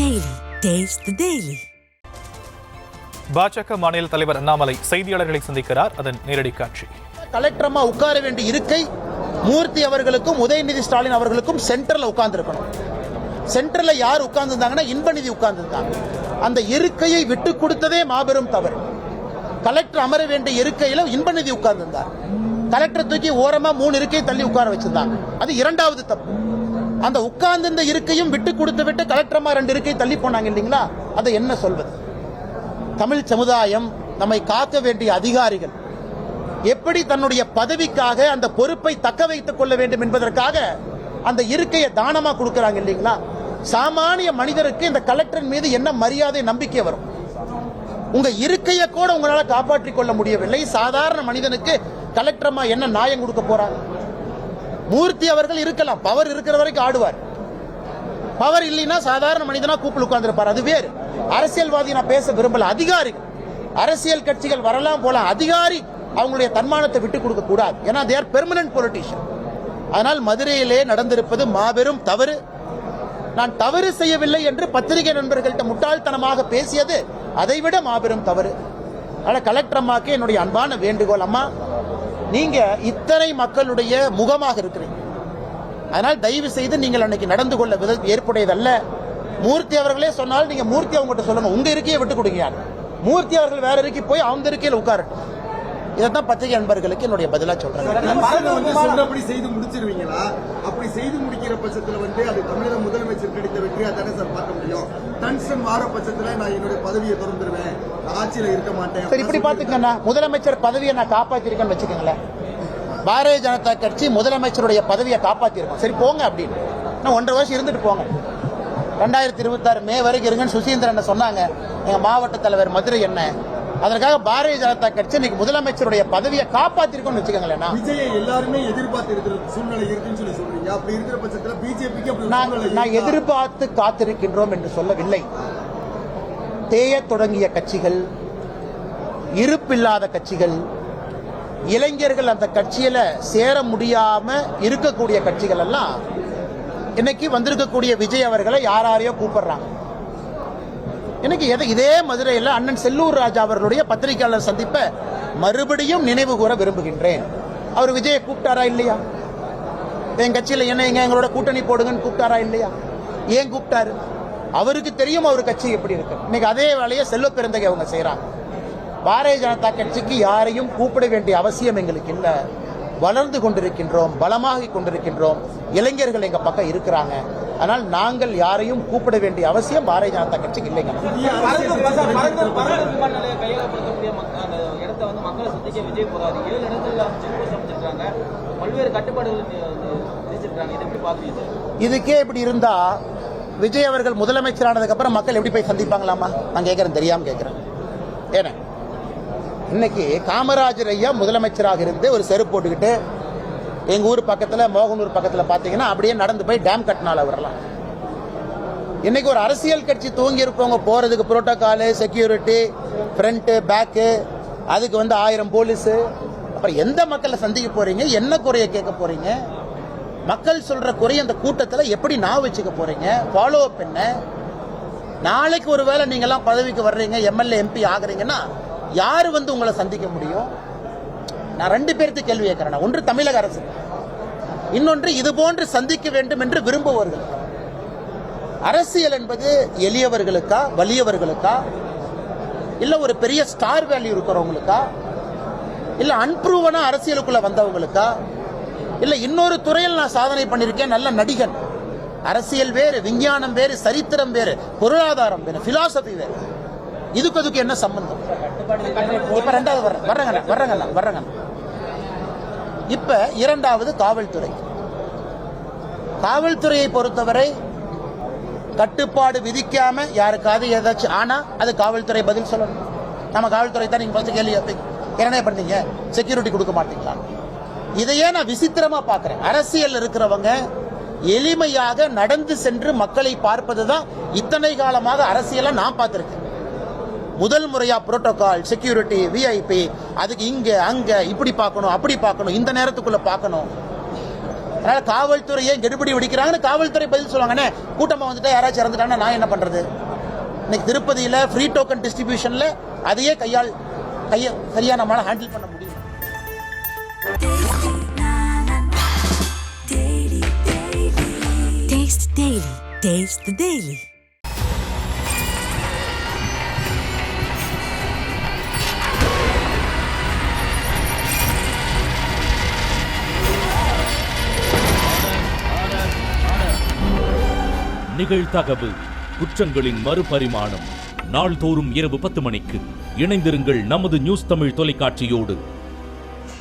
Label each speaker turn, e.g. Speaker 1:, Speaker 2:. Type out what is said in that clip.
Speaker 1: Daily. Taste the Daily.
Speaker 2: பாஜக மாநில தலைவர் அண்ணாமலை செய்தியாளர்களை சந்திக்கிறார். அதன் நேரடி காட்சி.
Speaker 3: கலெக்டரமா உட்கார வேண்டிய இருக்கை மூர்த்தி அவர்களுக்கும் உதயநிதி ஸ்டாலின் அவர்களுக்கும் சென்டர்ல உட்கார்ந்து இருக்கணும். சென்டர்ல யார் உட்கார்ந்துருந்தாங்கன்னா இன்பநிதி உட்கார்ந்துருந்தாங்க. அந்த இருக்கையை விட்டு கொடுத்ததே மாபெரும் தவறு. கலெக்டர் அமர வேண்டிய இருக்கையில இன்பநிதி உட்கார்ந்துருந்தார். கலெக்டர் தூக்கி ஓரமா 3 இருக்கையை தள்ளி உட்கார வச்சிருந்தாங்க. அது இரண்டாவது தப்பு. அந்த உட்கார்ந்திருந்த இருக்கையும் விட்டு கொடுத்து விட்டு கலெக்டரமா 2 இருக்கை தள்ளி போனாங்க இல்லைங்களா? அதை என்ன சொல்வது? தமிழ் சமுதாயம், நம்மை காக்க வேண்டிய அதிகாரிகள் எப்படி தன்னுடைய பதவிக்காக அந்த பொறுப்பை தக்க வைத்துக் கொள்ள வேண்டும் என்பதற்காக அந்த இருக்கையை தானமா கொடுக்கிறாங்க இல்லைங்களா? சாமானிய மனிதருக்கு இந்த கலெக்டர் மீது என்ன மரியாதை, நம்பிக்கை வரும்? உங்க இருக்கையை கூட உங்களால காப்பாற்றிக் கொள்ள முடியவில்லை. சாதாரண மனிதனுக்கு கலெக்டரமா என்ன நியாயம் கொடுக்க போறாங்க? மூர்த்தி அவர்கள் இருக்கலாம், பவர் இருக்கிற வரைக்கும் ஆடுவார். பவர் இல்லைன்னா சாதாரண மனிதனா கூப்பிட்டு உட்கார்ந்திருப்பார். அது வேறு. அரசியல்வாதி நான் பேச விரும்பல. அதிகாரிகள், அரசியல் கட்சிகள் வரலாம் போல, அதிகாரி அவங்களுடைய தன்மானத்தை விட்டு கொடுக்க கூடாது. ஏன்னா they are permanent politician. அதனால் மதுரையிலே நடந்திருப்பது மாபெரும் தவறு. நான் தவறு செய்யவில்லை என்று பத்திரிகை நண்பர்கள்ட்ட முட்டாள்தனமாக பேசியது அதைவிட மாபெரும் தவறு. ஆனால் கலெக்டர் அம்மாக்கு என்னுடைய அன்பான வேண்டுகோள், அம்மா நீங்க இத்தனை மக்களுடைய முகமாக இருக்கிறீங்க. அதனால் தயவு செய்து நீங்கள் அன்னைக்கு நடந்து கொள்ள விதம் ஏற்புடையதல்ல. மூர்த்தி அவர்களே சொன்னால் நீங்க மூர்த்தி அவங்ககிட்ட சொல்லுங்க, உங்க இருக்கையை விட்டு கொடுங்க. மூர்த்தி அவர்கள் வேற இருக்கை போய் அவங்க இருக்கையில் உட்காரட்டும். இதைத்தான் பத்திரிகை நண்பர்களுக்கு என்னுடைய பதிலா சொல்றேன்.
Speaker 4: அப்படி செய்து முடிச்சிருவீங்களா? அப்படி செய்து முடிக்கிற பட்சத்தில் அது தமிழக முதலமைச்சர் கிடைத்த வெற்றியா தானே சார் பார்க்க முடியும். டன்சன் வார பட்சத்தில் நான் என்னுடைய பதவியை திறந்துருவேன், ஆட்சியில் இருக்க மாட்டேன்.
Speaker 3: சரி, இப்படி பாத்துக்கண்ணா, முதலமைச்சர் பதவியை நான் காப்பாத்திருக்கேன்னு வச்சுக்கோங்களேன். பாரதிய ஜனதா கட்சி முதலமைச்சருடைய பதவியை காப்பாத்திருக்கோம். சரி போங்க அப்படின்னு 1.5 வருஷம் இருந்துட்டு போங்க. 2026 மே வரைக்கும் இருங்கன்னு சுசீந்திரன் சொன்னாங்க, எங்க மாவட்ட தலைவர் மதுரை என்ன. அதற்காக பாரதிய ஜனதா கட்சி இன்னைக்கு முதலமைச்சருடைய பதவியை காப்பாத்திருக்கோம்னு வச்சுக்கோங்களேன்.
Speaker 4: விஜயை எல்லாருமே எதிர்பார்த்து இருக்கிற சூழ்நிலை இருக்குன்னு சொல்லி சொல்றீங்க. அப்படி இருக்கிற பட்சத்தில் பிஜேபிக்கு
Speaker 3: நான் எதிர்பார்த்து காத்திருக்கின்றோம் என்று சொல்லவில்லை. தேய தொடங்கிய கட்சிகள், இருப்பில்லாத கட்சிகள், இளைஞர்கள் அந்த கட்சியில சேர முடியாம இருக்கக்கூடிய கட்சிகள் எல்லாம் இன்னைக்கு வந்திருக்கக்கூடிய விஜய் அவர்களை யாரையோ கூப்பிடுறாங்க. இன்னைக்கு இதே மதுரையில் அண்ணன் செல்லூர் ராஜா அவர்களுடைய பத்திரிகையாளர் சந்திப்பை மறுபடியும் நினைவு கூற விரும்புகின்றேன். அவர் விஜயை கூப்பிட்டாரா இல்லையா? என் கட்சியில் என்ன எங்களோட கூட்டணி போடுங்கன்னு கூப்பிட்டாரா இல்லையா? ஏன் கூப்பிட்டாரு? அவருக்கு தெரியும் அவர் கட்சி எப்படி இருக்கு. இன்னைக்கு அதே வேலையை செல்வ பெருந்தகை அவங்க செய்யறாங்க. பாரதிய ஜனதா கட்சிக்கு யாரையும் கூப்பிட வேண்டிய அவசியம் எங்களுக்கு இல்லை. வளர்ந்து கொண்டிருக்கின்றோம், பலமாகி கொண்டிருக்கின்றோம். இளைஞர்கள் எங்க பக்கம் இருக்கிறாங்க. ஆனால் நாங்கள் யாரையும் கூப்பிட வேண்டிய அவசியம் பாரதிய ஜனதா கட்சிக்கு இல்லைங்க. இதுக்கே இப்படி இருந்தா விஜய் அவர்கள் முதலமைச்சரானதுக்கு அப்புறம் மக்கள் எப்படி போய் சந்திப்பாங்களாமா? நான் கேட்கறேன், தெரியாம கேட்கிறேன். ஏன்னா இன்னைக்கு காமராஜர் ஐயா முதலமைச்சராக இருந்து ஒரு செருப்பு போட்டுக்கிட்டு எங்க ஊர் பக்கத்துல, மோகனூர் பக்கத்துல பாத்தீங்கன்னா அப்படியே நடந்து போய் டேம் கட்டினால வரலாம். இன்னைக்கு ஒரு அரசியல் கட்சி தூங்கி இருப்பவங்க போறதுக்கு புரோட்டோகால், செக்யூரிட்டி, ஃப்ரண்ட் பேக்கு, அதுக்கு 1000 போலீஸ். அப்புறம் எந்த மக்களை சந்திக்க போறீங்க? என்ன குறைய கேட்க போறீங்க? மக்கள் சொல்ற குறைய அந்த கூட்டத்தில் எப்படி நான் வச்சுக்க போறீங்க? ஃபாலோ அப் என்ன? நாளைக்கு ஒருவேளை நீங்க எல்லாம் பதவிக்கு வர்றீங்க, எம்எல்ஏ எம்பி ஆகுறீங்கன்னா யாரு உங்களை சந்திக்க முடியும்? நான் 2 பேருக்கு கேள்வி கேட்கிறேன். ஒன்று தமிழக அரசு, இன்னொன்று இது போன்று சந்திக்க வேண்டும் என்று விரும்புவர்கள். அரசியல் என்பது எளியவர்களுக்கா, வலியவர்களுக்கா, இல்ல ஒரு பெரிய ஸ்டார் வேல்யூ இருக்கிறவங்களுக்கா, இல்ல அன்ப்ரூவனா அரசியலுக்குள்ள வந்தவங்களுக்கா, இல்ல இன்னொரு துறையில் நான் சாதனை பண்ணிருக்கேன், நல்ல நடிகன். அரசியல் வேறு, விஞ்ஞானம் வேறு, சரித்திரம் வேறு, பொருளாதாரம் வேறு, பிலாசபி வேறு. இதுக்கு என்ன சம்பந்தம்? இப்ப 2வது வர்றங்க. இப்ப 2வது காவல்துறை. காவல்துறையை பொறுத்தவரை கட்டுப்பாடு விதிக்காம யாருக்காவது ஏதாச்சும் ஆனா அது காவல்துறை பதில் சொல்லணும். நம்ம காவல்துறை தான் நீங்க ஃபர்ஸ்ட் கேள்வி என்ன பண்ணீங்க, செக்யூரிட்டி கொடுக்க மாட்டீங்களா? இதையே நான் விசித்திரமா பாக்குறேன். அரசியல் இருக்கிறவங்க எளிமையாக நடந்து சென்று மக்களை பார்ப்பதுதான் இத்தனை காலமாக அரசியலை நான் பார்த்திருக்கேன். முதல் முறையா புரோட்டோகால், செக்யூரிட்டி, விஐபி, அதுக்கு இங்க அங்க இப்படி பார்க்கணும், அப்படி பார்க்கணும், இந்த நேரத்துக்குள்ள பார்க்கணும். அதனால காவல்துறை ஏன் கெடுபிடி வெடிக்கிறாங்கன்னு காவல்துறை பதில் சொல்லுவாங்கண்ணே. கூட்டமாக வந்துட்டா யாராச்சும் இறந்துட்டாங்கன்னா நான் என்ன பண்றது? இன்னைக்கு திருப்பதியில் ஃப்ரீ டோக்கன் டிஸ்ட்ரிபியூஷன்ல அதையே சரியா நம்மளால ஹேண்டில் பண்ண முடியும்.
Speaker 1: Taste Daily. Taste the Daily.
Speaker 5: நிகழ்தகவு குற்றங்களின் மறுபரிமாணம் நாள்தோறும் இரவு 10 மணிக்கு இணைந்திருங்கள் நமது நியூஸ் தமிழ் தொலைக்காட்சியோடு.